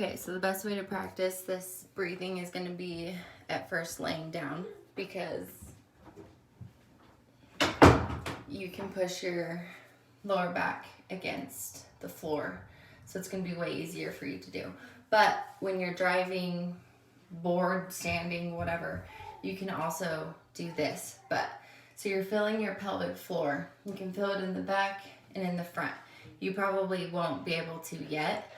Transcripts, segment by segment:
Okay, so the best way to practice this breathing is going to be at first laying down, because you can push your lower back against the floor. So it's going to be way easier for you to do. But when you're driving, bored, standing, whatever, you can also do this. So you're feeling your pelvic floor. You can feel it in the back and in the front. You probably won't be able to yet,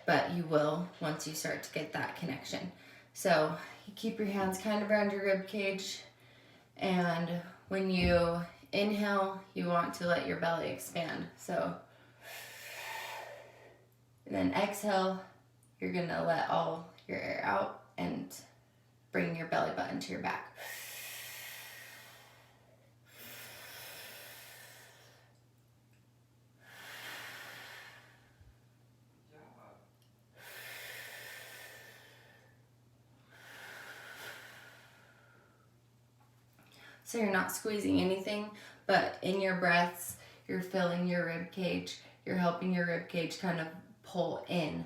but you will once you start to get that connection. So you keep your hands kind of around your rib cage, and when you inhale, you want to let your belly expand. So, and then exhale, you're gonna let all your air out and bring your belly button to your back. So you're not squeezing anything, but in your breaths, you're filling your rib cage. You're helping your rib cage kind of pull in.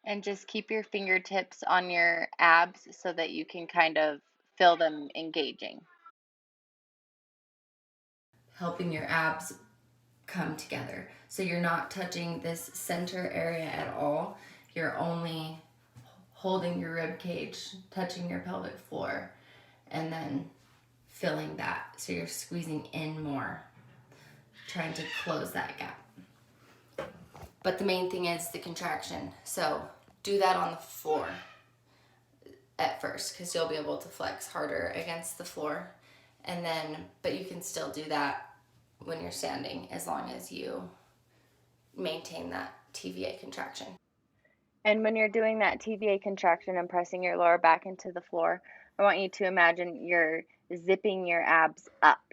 And just keep your fingertips on your abs so that you can kind of feel them engaging. Helping your abs come together. So you're not touching this center area at all. You're only holding your rib cage, touching your pelvic floor, and then filling that. So you're squeezing in more, trying to close that gap. But the main thing is the contraction. So do that on the floor at first, because you'll be able to flex harder against the floor. And then, but you can still do that when you're standing, as long as you maintain that TVA contraction. And when you're doing that TVA contraction and pressing your lower back into the floor, I want you to imagine you're zipping your abs up.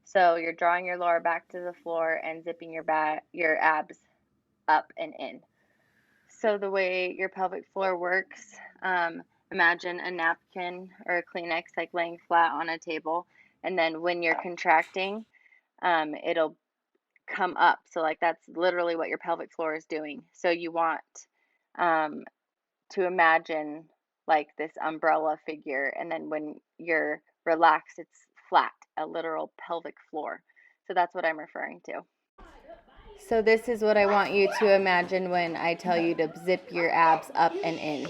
So you're drawing your lower back to the floor and zipping your abs up and in. So the way your pelvic floor works, imagine a napkin or a Kleenex like laying flat on a table, and then when you're contracting, it'll come up. So like that's literally what your pelvic floor is doing. So you want to imagine like this umbrella figure, and then when you're relaxed, it's flat, a literal pelvic floor. So that's what I'm referring to. So this is what I want you to imagine when I tell you to zip your abs up and in.